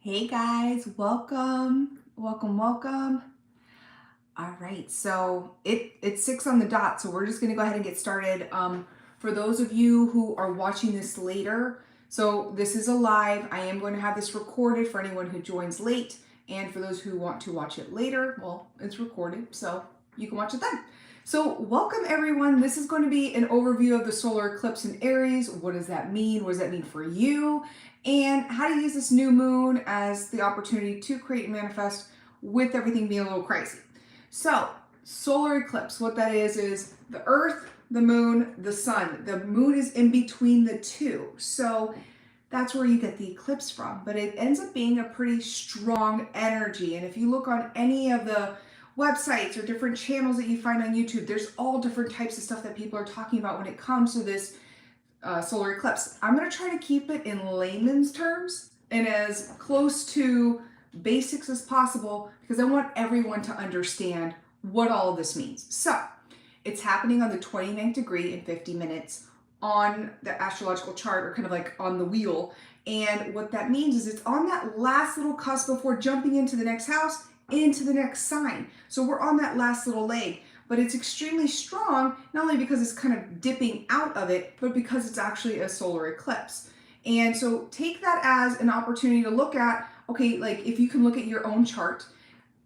Hey guys, welcome. All right, so it's 6 on the dot, so we're just gonna go ahead and get started. For those of you who are watching this later, so this is a live. I am going to have this recorded for anyone who joins late, and for those who want to watch it later, well, it's recorded, so you can watch it then. So welcome everyone. This is going to be an overview of the solar eclipse in Aries. What does that mean? What does that mean for you? And how to use this new moon as the opportunity to create and manifest with everything being a little crazy. So, solar eclipse, what that is the Earth, the moon, the sun. The moon is in between the two. So, that's where you get the eclipse from. But it ends up being a pretty strong energy. And if you look on any of the websites or different channels that you find on YouTube, there's all different types of stuff that people are talking about when it comes to this solar eclipse. I'm going to try to keep it in layman's terms and as close to basics as possible because I want everyone to understand what all of this means. So, it's happening on the 29th degree in 50 minutes on the astrological chart, or kind of like on the wheel. And what that means is it's on that last little cusp before jumping into the next house, into the next sign. So we're on that last little leg. But it's extremely strong, not only because it's kind of dipping out of it, but because it's actually a solar eclipse. And so take that as an opportunity to look at, okay, like if you can look at your own chart,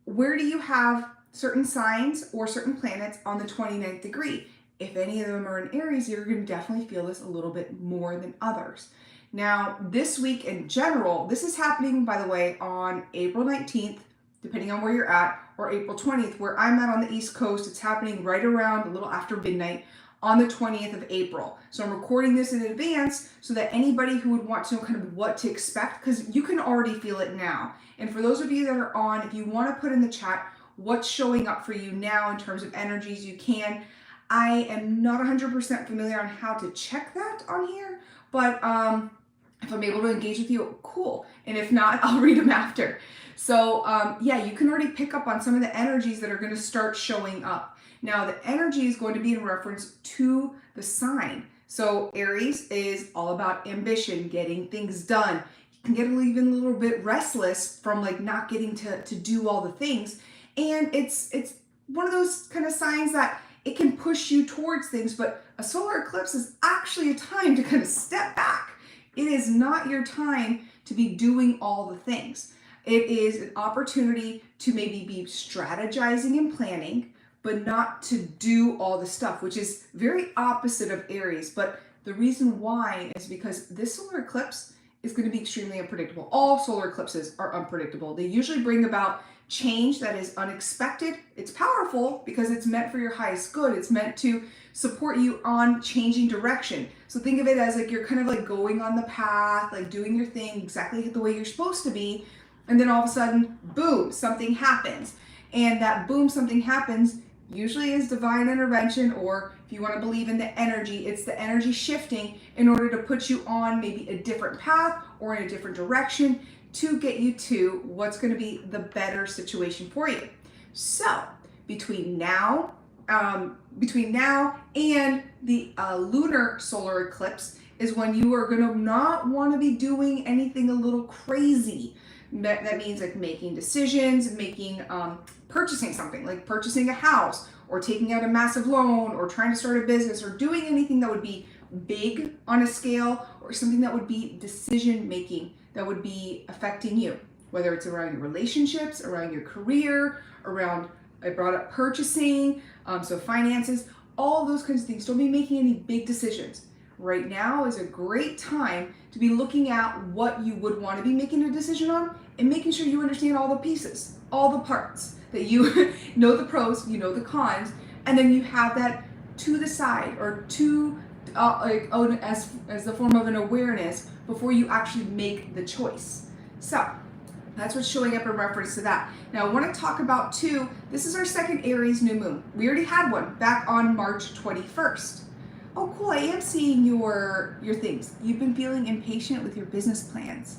where do you have certain signs or certain planets on the 29th degree? If any of them are in Aries, you're going to definitely feel this a little bit more than others. Now, this week in general, this is happening, by the way, on April 19th, depending on where you're at, or April 20th, where I'm at on the East Coast. It's happening right around a little after midnight on the 20th of April. So I'm recording this in advance so that anybody who would want to know kind of what to expect, because you can already feel it now. And for those of you that are on, if you want to put in the chat what's showing up for you now in terms of energies, you can. I am not 100% familiar on how to check that on here, but if I'm able to engage with you, cool. And if not, I'll read them after. So yeah, you can already pick up on some of the energies that are going to start showing up. Now, the energy is going to be in reference to the sign. So Aries is all about ambition, getting things done. You can get even a little bit restless from like not getting to do all the things. And it's one of those kind of signs that it can push you towards things, but a solar eclipse is actually a time to kind of step back. It is not your time to be doing all the things. It is an opportunity to maybe be strategizing and planning, but not to do all the stuff, which is very opposite of Aries. But the reason why is because this solar eclipse is going to be extremely unpredictable. All solar eclipses are unpredictable. They usually bring about change that is unexpected. It's powerful because it's meant for your highest good. It's meant to support you on changing direction. So think of it as like you're kind of like going on the path, like doing your thing exactly the way you're supposed to be. And then all of a sudden, boom, something happens. And that boom, something happens usually is divine intervention, or if you want to believe in the energy, it's the energy shifting in order to put you on maybe a different path or in a different direction to get you to what's going to be the better situation for you. So between now and the lunar solar eclipse is when you are going to not want to be doing anything a little crazy. That means like making decisions, purchasing something, like purchasing a house or taking out a massive loan or trying to start a business or doing anything that would be big on a scale, or something that would be decision making that would be affecting you, whether it's around your relationships, around your career, around, I brought up purchasing, so finances, all those kinds of things. Don't be making any big decisions. Right now is a great time to be looking at what you would want to be making a decision on and making sure you understand all the pieces, all the parts, that you know the pros, you know the cons, and then you have that to the side or to as the form of an awareness before you actually make the choice. So that's what's showing up in reference to that. Now I want to talk about too, this is our second Aries new moon. We already had one back on March 21st. Oh, cool, I am seeing your things. You've been feeling impatient with your business plans.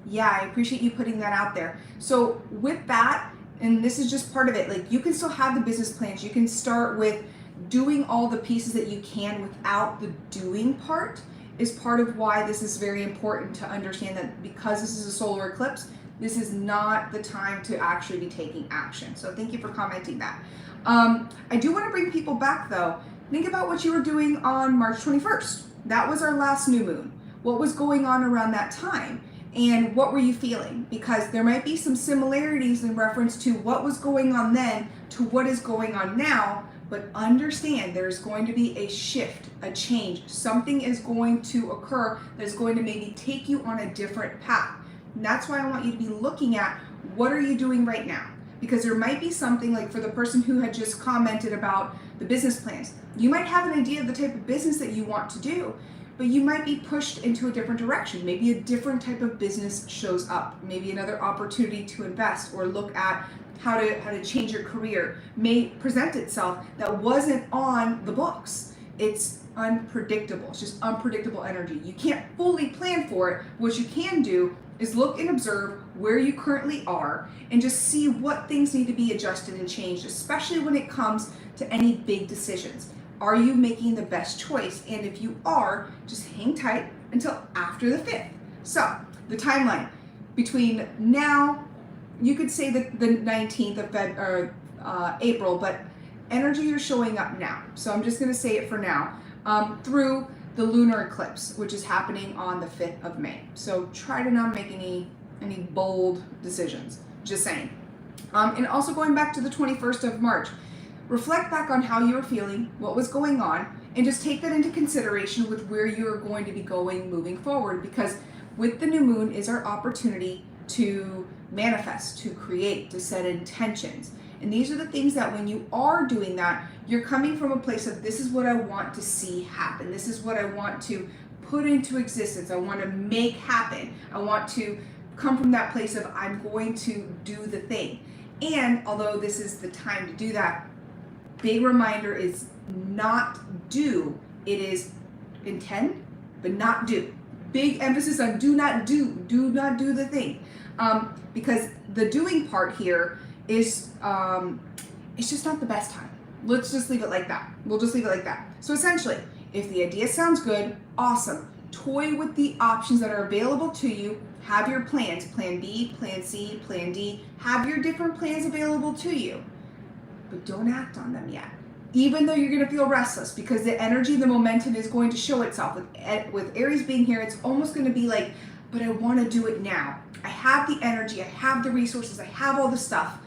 Yeah, I appreciate you putting that out there. So with that, and this is just part of it, like you can still have the business plans. You can start with doing all the pieces that you can without the doing part is part of why this is very important to understand, that because this is a solar eclipse, This is not the time to actually be taking action. So thank you for commenting that. I do want to bring people back though. Think about what you were doing on March 21st. That was our last new moon. What was going on around that time? And what were you feeling? Because there might be some similarities in reference to what was going on then to what is going on now, but understand there's going to be a shift, a change. Something is going to occur that's going to maybe take you on a different path. And that's why I want you to be looking at what are you doing right now? Because there might be something like for the person who had just commented about the business plans, you might have an idea of the type of business that you want to do, but you might be pushed into a different direction. Maybe a different type of business shows up. Maybe another opportunity to invest or look at how to change your career may present itself that wasn't on the books. It's unpredictable. It's just unpredictable energy. You can't fully plan for it. What you can do is look and observe where you currently are and just see what things need to be adjusted and changed, especially when it comes to any big decisions. Are you making the best choice? And if you are, just hang tight until after the 5th. So the timeline between now, you could say the 19th of April, but energies are showing up now. So I'm just going to say it for now, through the lunar eclipse, which is happening on the 5th of May. So try to not make any bold decisions. Just saying. And also going back to the 21st of March, reflect back on how you were feeling, what was going on, and just take that into consideration with where you're going to be going moving forward. Because with the new moon is our opportunity to manifest, to create, to set intentions. And these are the things that when you are doing that, you're coming from a place of this is what I want to see happen. This is what I want to put into existence. I want to make happen. I want to come from that place of I'm going to do the thing. And although this is the time to do that, big reminder is not do. It is intend, but not do. Big emphasis on do not do. Do not do the thing. Because the doing part here is it's just not the best time. Let's just leave it like that. We'll just leave it like that. So essentially, if the idea sounds good, awesome. Toy with the options that are available to you. Have your plans, plan B, plan C, plan D. Have your different plans available to you, but don't act on them yet. Even though you're going to feel restless because the energy, the momentum is going to show itself. With Aries being here, it's almost going to be like, but I want to do it now. I have the energy, I have the resources, I have all the stuff.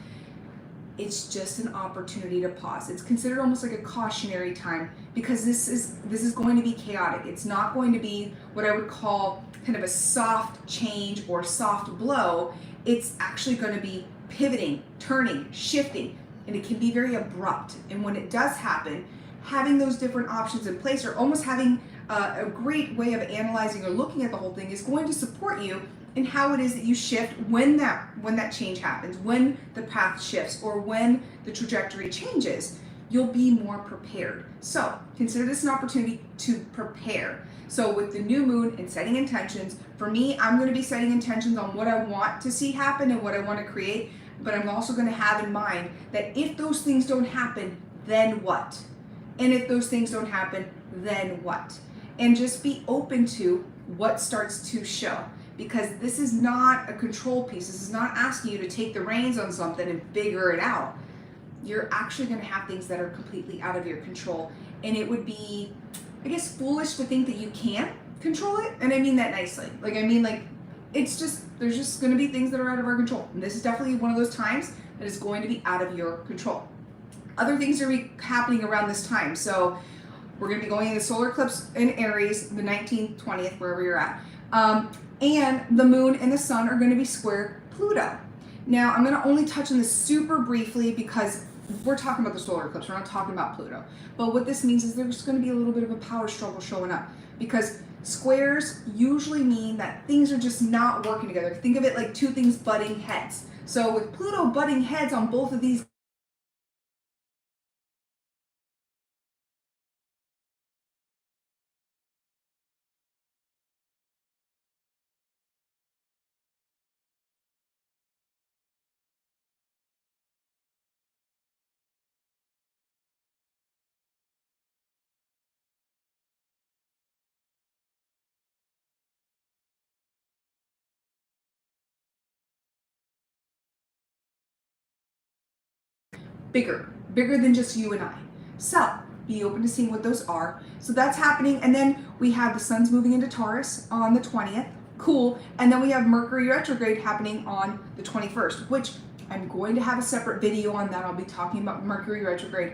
It's just an opportunity to pause. It's considered almost like a cautionary time because this is going to be chaotic. It's not going to be what I would call kind of a soft change or soft blow. It's actually going to be pivoting, turning, shifting, and it can be very abrupt. And when it does happen, having those different options in place or almost having a great way of analyzing or looking at the whole thing is going to support you in how it is that you shift when that change happens, when the path shifts, or when the trajectory changes. You'll be more prepared. So consider this an opportunity to prepare. So with the new moon and setting intentions, for me, I'm going to be setting intentions on what I want to see happen and what I want to create. But I'm also going to have in mind that if those things don't happen, then what? And if those things don't happen, then what? And just be open to what starts to show. Because this is not a control piece. This is not asking you to take the reins on something and figure it out. You're actually going to have things that are completely out of your control. And it would be, I guess, foolish to think that you can't control it. And I mean that nicely. It's just, there's just going to be things that are out of our control. And this is definitely one of those times that is going to be out of your control. Other things are happening around this time. So we're going to be going into solar eclipse in Aries, the 19th, 20th, wherever you're at. And the moon and the sun are going to be square Pluto. Now, I'm going to only touch on this super briefly because we're talking about the solar eclipse. We're not talking about Pluto. But what this means is there's going to be a little bit of a power struggle showing up because squares usually mean that things are just not working together. Think of it like two things butting heads. So with Pluto butting heads on both of these bigger than just you and I. So be open to seeing what those are. So that's happening. And then we have the sun's moving into Taurus on the 20th. Cool. And then we have Mercury retrograde happening on the 21st, which I'm going to have a separate video on that. I'll be talking about Mercury retrograde.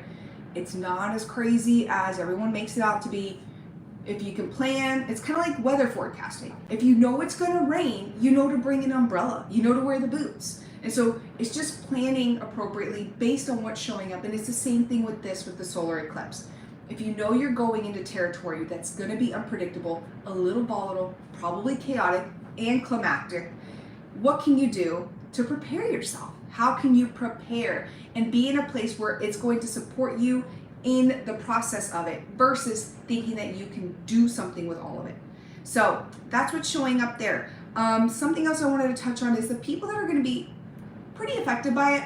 It's not as crazy as everyone makes it out to be. If you can plan, it's kind of like weather forecasting. If you know it's going to rain, you know to bring an umbrella, you know to wear the boots. And so it's just planning appropriately based on what's showing up. And it's the same thing with this, with the solar eclipse. If you know you're going into territory that's going to be unpredictable, a little volatile, probably chaotic and climactic, what can you do to prepare yourself? How can you prepare and be in a place where it's going to support you in the process of it versus thinking that you can do something with all of it? So that's what's showing up there. Something else I wanted to touch on is the people that are going to be pretty affected by it.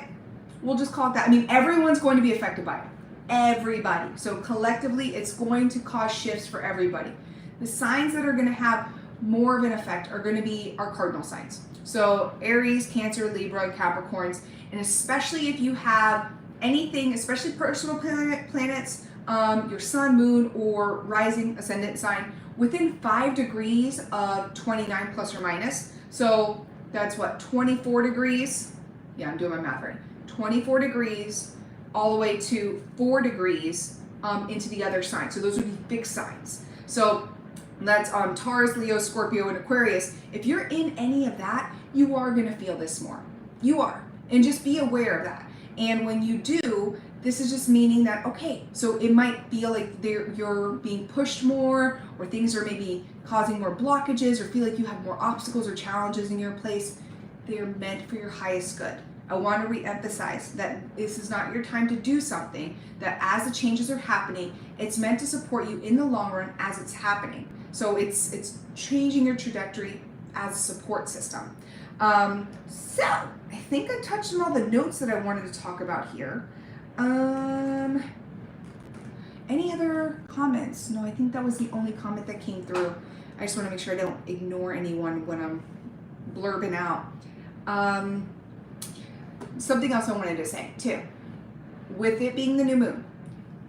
We'll just call it that. I mean, everyone's going to be affected by it. Everybody. So collectively, it's going to cause shifts for everybody. The signs that are going to have more of an effect are going to be our cardinal signs. So Aries, Cancer, Libra, Capricorns, and especially if you have anything, especially personal planets, your sun, moon, or rising ascendant sign within 5 degrees of 29 plus or minus. So that's what, 24 degrees? Yeah, I'm doing my math right. 24 degrees all the way to 4 degrees into the other sign. So those would be big signs. So that's on Taurus, Leo, Scorpio, and Aquarius. If you're in any of that, you are going to feel this more. You are. And just be aware of that. And when you do, this is just meaning that, okay, so it might feel like you're being pushed more, or things are maybe causing more blockages, or feel like you have more obstacles or challenges in your place. They are meant for your highest good. I want to re-emphasize that this is not your time to do something, that as the changes are happening, it's meant to support you in the long run as it's happening. So it's changing your trajectory as a support system. So I think I touched on all the notes that I wanted to talk about here. Any other comments? No, I think that was the only comment that came through. I just want to make sure I don't ignore anyone when I'm blurbing out. Something else I wanted to say too. With it being the new moon,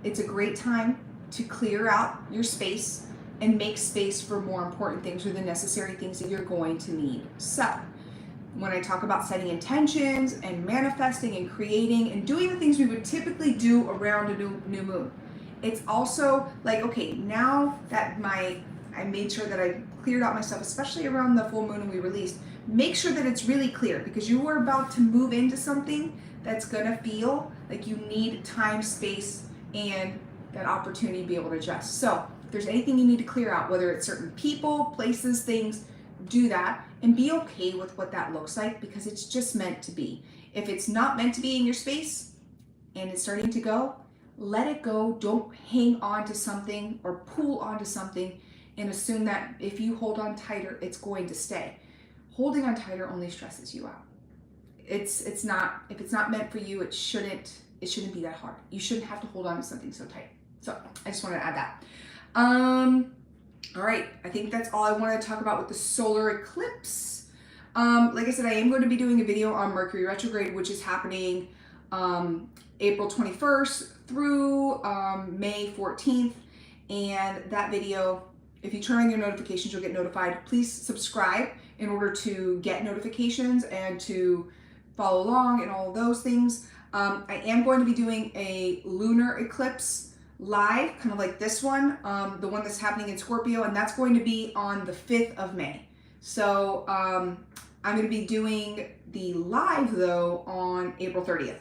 it's a great time to clear out your space and make space for more important things or the necessary things that you're going to need. So when I talk about setting intentions and manifesting and creating and doing the things we would typically do around a new moon, it's also like, okay, now that I made sure that I cleared out my stuff, especially around the full moon and we released, make sure that it's really clear, because you are about to move into something that's gonna feel like you need time, space, and that opportunity to be able to adjust. So if there's anything you need to clear out, whether it's certain people, places, things, do that and be okay with what that looks like, because it's just meant to be. If it's not meant to be in your space and it's starting to go, let it go. Don't hang on to something or pull onto something and assume that if you hold on tighter, it's going to stay. Holding on tighter only stresses you out. It's not, if it's not meant for you, it shouldn't be that hard. You shouldn't have to hold on to something so tight. So I just wanted to add that. All right, I think that's all I wanted to talk about with the solar eclipse. Like I said, I am going to be doing a video on Mercury retrograde, which is happening April 21st through May 14th. And that video, if you turn on your notifications, you'll get notified. Please subscribe in order to get notifications and to follow along and all of those things. I am going to be doing a lunar eclipse live, kind of like this one, the one that's happening in Scorpio, and that's going to be on the 5th of May. So I'm going to be doing the live though on April 30th,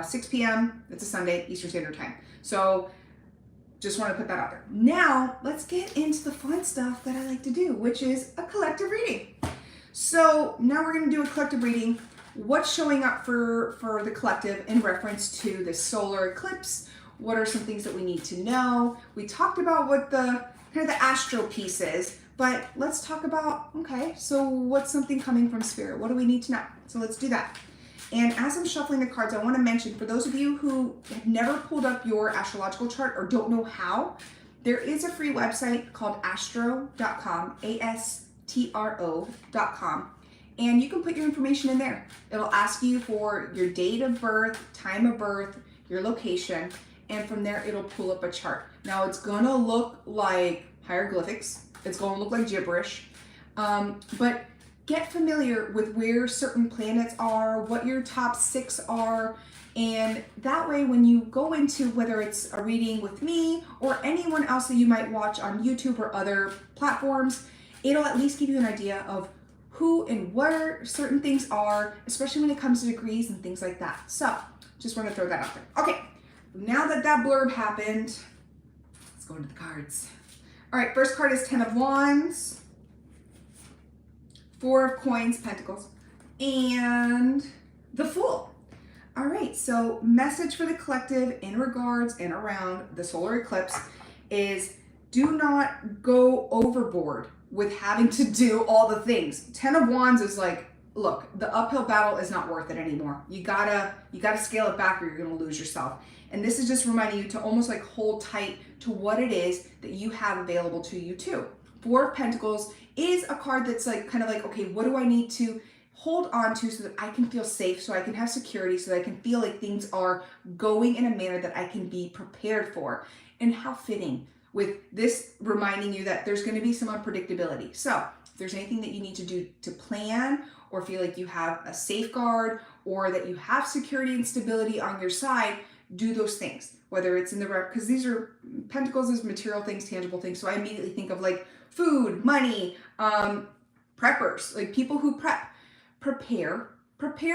6 p.m. It's a Sunday, Eastern Standard Time. So just want to put that out there. Now let's get into the fun stuff that I like to do, which is a collective reading. So now we're going to do a collective reading. What's showing up for the collective in reference to the solar eclipse? What are some things that we need to know? We talked about what the kind of the astro piece is, but let's talk about, okay, so what's something coming from spirit? What do we need to know? So let's do that. And as I'm shuffling the cards, I want to mention, for those of you who have never pulled up your astrological chart or don't know how, there is a free website called astro.com, ASTRO.com. and you can put your information in there. It'll ask you for your date of birth, time of birth, your location, and from there it'll pull up a chart. Now it's gonna look like hieroglyphics, it's gonna look like gibberish, but get familiar with where certain planets are, what your top 6 are, and that way when you go into whether it's a reading with me or anyone else that you might watch on YouTube or other platforms, it'll at least give you an idea of who and where certain things are, especially when it comes to degrees and things like that. So just want to throw that out there. Okay, now that that blurb happened, let's go into the cards. All right, first card is 10 of Wands, 4 of Coins, Pentacles, and the Fool. All right, so message for the collective in regards and around the solar eclipse is do not go overboard with having to do all the things. 10 of Wands is like, look, the uphill battle is not worth it anymore. You gotta scale it back or you're gonna lose yourself. And this is just reminding you to almost like hold tight to what it is that you have available to you too. 4 of Pentacles is a card that's like kind of like, okay, what do I need to hold on to so that I can feel safe, so I can have security, so that I can feel like things are going in a manner that I can be prepared for. And how fitting with this reminding you that there's going to be some unpredictability. So if there's anything that you need to do to plan or feel like you have a safeguard or that you have security and stability on your side, do those things. Whether it's in the because these are Pentacles is material things, tangible things. So I immediately think of like food, money, preppers, like people who prepare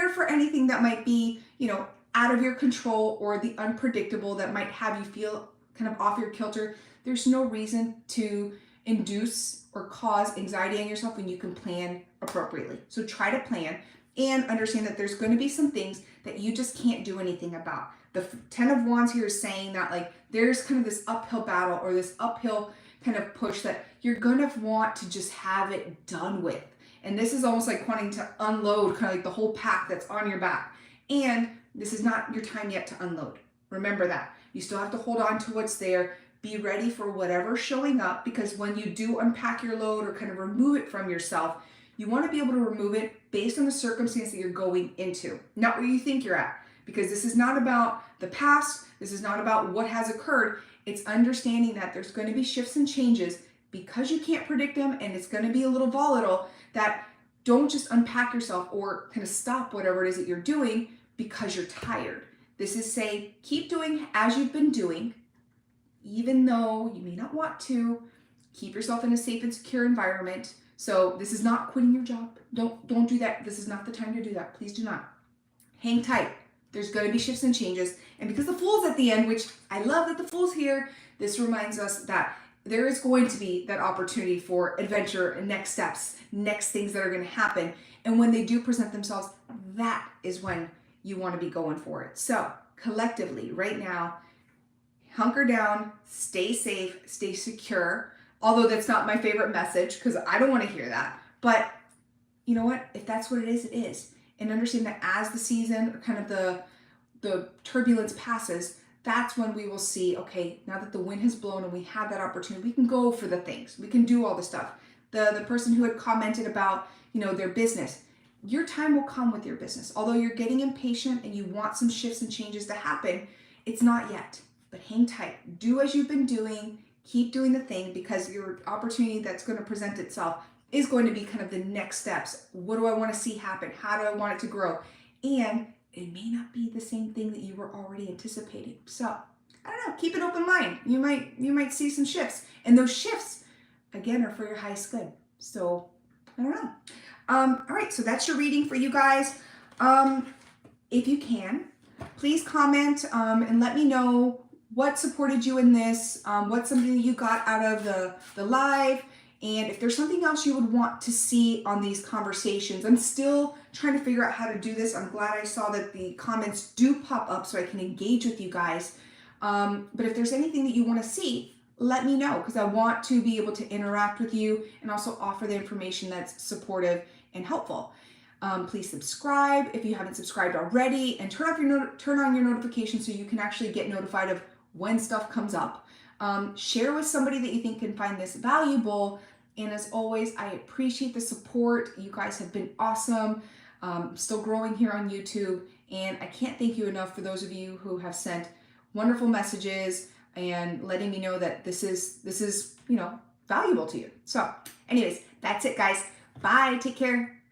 for anything that might be, you know, out of your control or the unpredictable that might have you feel kind of off your kilter. There's no reason to induce or cause anxiety on yourself when you can plan appropriately. So try to plan and understand that there's going to be some things that you just can't do anything about. The 10 of Wands here is saying that like there's kind of this uphill battle or this uphill kind of push that you're going to want to just have it done with. And this is almost like wanting to unload kind of like the whole pack that's on your back. And this is not your time yet to unload. Remember that. You still have to hold on to what's there. Be ready for whatever's showing up, because when you do unpack your load or kind of remove it from yourself, you want to be able to remove it based on the circumstance that you're going into, not where you think you're at. Because this is not about the past. This is not about what has occurred. It's understanding that there's going to be shifts and changes because you can't predict them and it's going to be a little volatile. That don't just unpack yourself or kind of stop whatever it is that you're doing because you're tired. This is say, keep doing as you've been doing, even though you may not want to. Keep yourself in a safe and secure environment. So this is not quitting your job. Don't do that. This is not the time to do that. Please do not. Hang tight. There's going to be shifts and changes. And because the Fool's at the end, which I love that the Fool's here, this reminds us that there is going to be that opportunity for adventure and next steps, next things that are going to happen. And when they do present themselves, that is when you want to be going for it. So collectively, right now, hunker down, stay safe, stay secure. Although that's not my favorite message because I don't want to hear that. But you know what? If that's what it is, it is. And understand that as the season or kind of the turbulence passes, that's when we will see, okay, now that the wind has blown and we have that opportunity, we can go for the things. We can do all the stuff. The person who had commented about, you know, their business, your time will come with your business. Although you're getting impatient and you want some shifts and changes to happen, it's not yet. But hang tight. Do as you've been doing. Keep doing the thing, because your opportunity that's going to present itself is going to be kind of the next steps. What do I want to see happen? How do I want it to grow? And it may not be the same thing that you were already anticipating. So I don't know, keep an open mind. You might see some shifts, and those shifts again are for your highest good. So I don't know. All right, so that's your reading for you guys. If you can, please comment and let me know what supported you in this, what's something that you got out of the live, and if there's something else you would want to see on these conversations. I'm still trying to figure out how to do this. I'm glad I saw that the comments do pop up so I can engage with you guys. But if there's anything that you want to see, let me know, because I want to be able to interact with you and also offer the information that's supportive and helpful. Please subscribe if you haven't subscribed already, and turn on your notifications so you can actually get notified of when stuff comes up. Share with somebody that you think can find this valuable, And as always, I appreciate the support. You guys have been awesome. Still growing here on YouTube. And I can't thank you enough for those of you who have sent wonderful messages and letting me know that this is valuable to you. So anyways, that's it guys. Bye. Take care.